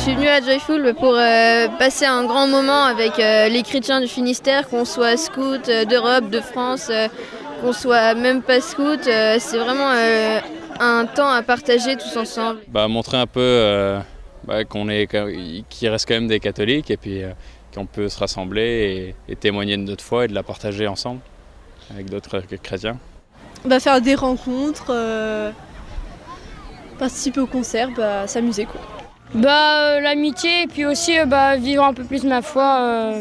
suis venue à Joyful pour passer un grand moment avec les chrétiens du Finistère, qu'on soit scout d'Europe, de France, qu'on soit même pas scout. C'est vraiment un temps à partager tous ensemble. Montrer un peu qu'il reste quand même des catholiques et puis qu'on peut se rassembler et témoigner de notre foi et de la partager ensemble avec d'autres chrétiens. Faire des rencontres, participer au concert, s'amuser quoi. L'amitié et puis aussi vivre un peu plus ma foi.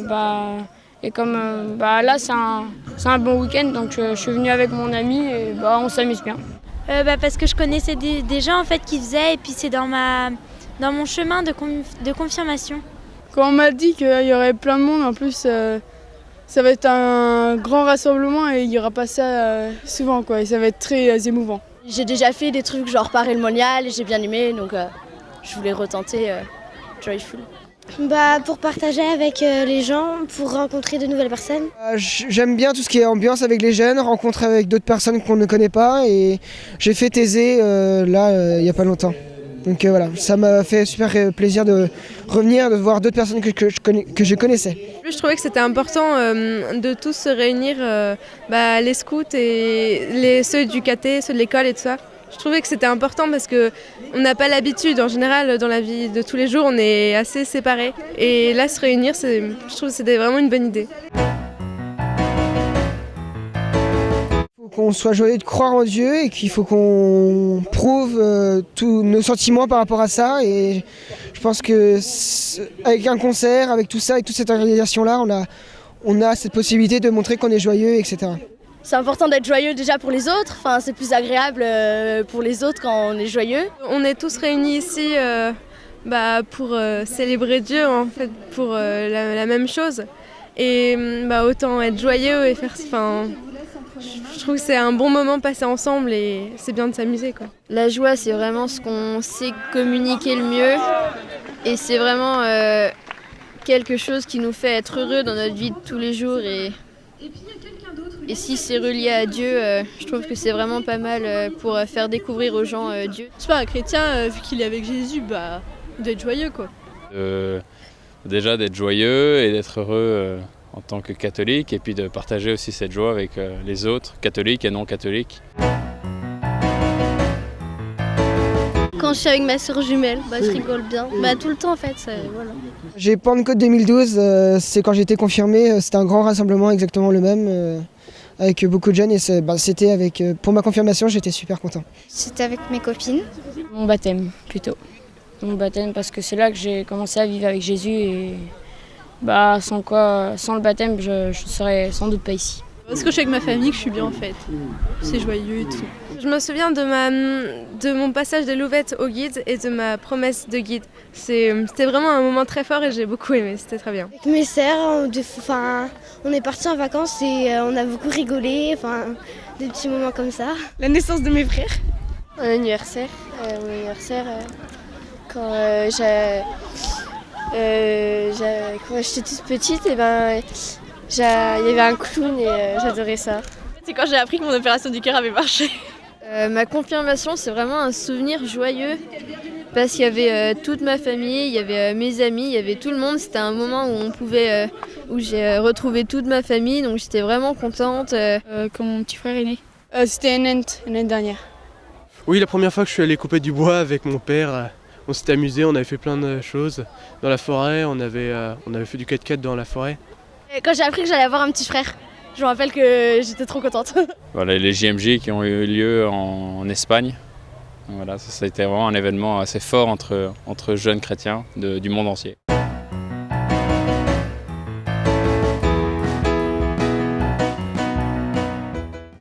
Et comme là c'est un bon week-end, donc je suis venue avec mon ami et on s'amuse bien. Parce que je connaissais des gens en fait qui faisaient et puis c'est dans mon chemin de confirmation. Quand on m'a dit qu'il y aurait plein de monde, en plus ça va être un grand rassemblement et il n'y aura pas ça souvent quoi, et ça va être très émouvant. J'ai déjà fait des trucs genre Paray-le-Monial et j'ai bien aimé, donc je voulais retenter Joyful. Pour partager avec les gens, pour rencontrer de nouvelles personnes. J'aime bien tout ce qui est ambiance avec les jeunes, rencontre avec d'autres personnes qu'on ne connaît pas, et j'ai fait Thésée il n'y a pas longtemps. Donc voilà, ça m'a fait super plaisir de revenir, de voir d'autres personnes que je connaissais. Je trouvais que c'était important de tous se réunir, les scouts et ceux du caté, ceux de l'école et tout ça. Je trouvais que c'était important parce qu'on n'a pas l'habitude, en général, dans la vie de tous les jours, on est assez séparés. Et là, se réunir, je trouve que c'était vraiment une bonne idée. Qu'on soit joyeux de croire en Dieu et qu'il faut qu'on prouve tous nos sentiments par rapport à ça, et je pense que avec un concert, avec tout ça, avec toute cette organisation-là, on a cette possibilité de montrer qu'on est joyeux, etc. C'est important d'être joyeux déjà pour les autres, c'est plus agréable pour les autres quand on est joyeux. On est tous réunis ici pour célébrer Dieu, en fait, pour la même chose. Et autant être joyeux et faire... Je trouve que c'est un bon moment passé ensemble et c'est bien de s'amuser quoi. La joie, c'est vraiment ce qu'on sait communiquer le mieux et c'est vraiment quelque chose qui nous fait être heureux dans notre vie de tous les jours et si c'est relié à Dieu, je trouve que c'est vraiment pas mal pour faire découvrir aux gens Dieu. Je sais pas, un chrétien, vu qu'il est avec Jésus, d'être joyeux quoi. Déjà d'être joyeux et d'être heureux en tant que catholique, et puis de partager aussi cette joie avec les autres, catholiques et non catholiques. Quand je suis avec ma sœur jumelle, je rigole bien. Tout le temps en fait, voilà. J'ai Pentecôte 2012, c'est quand j'ai été confirmé, c'était un grand rassemblement exactement le même, avec beaucoup de jeunes, et c'était pour ma confirmation, j'étais super content. C'était avec mes copines. Mon baptême plutôt. Mon baptême parce que c'est là que j'ai commencé à vivre avec Jésus et sans le baptême, je ne serais sans doute pas ici. Parce que je suis avec ma famille, que je suis bien en fait. C'est joyeux et tout. Je me souviens de mon passage de Louvette au guide et de ma promesse de guide. C'était vraiment un moment très fort et j'ai beaucoup aimé, c'était très bien. Avec mes sœurs, on est partis en vacances et on a beaucoup rigolé, des petits moments comme ça. La naissance de mes frères. Mon anniversaire, quand j'étais toute petite, il y avait un clown et j'adorais ça. C'est quand j'ai appris que mon opération du cœur avait marché. Ma confirmation, c'est vraiment un souvenir joyeux parce qu'il y avait toute ma famille, il y avait mes amis, il y avait tout le monde. C'était un moment où j'ai retrouvé toute ma famille, donc j'étais vraiment contente. Quand mon petit frère est né. C'était l'année dernière. Oui, la première fois que je suis allé couper du bois avec mon père. On s'était amusé, on avait fait plein de choses dans la forêt, on avait fait du 4x4 dans la forêt. Et quand j'ai appris que j'allais avoir un petit frère, je me rappelle que j'étais trop contente. Voilà, les JMJ qui ont eu lieu en Espagne. Voilà, ça a été vraiment un événement assez fort entre jeunes chrétiens du monde entier.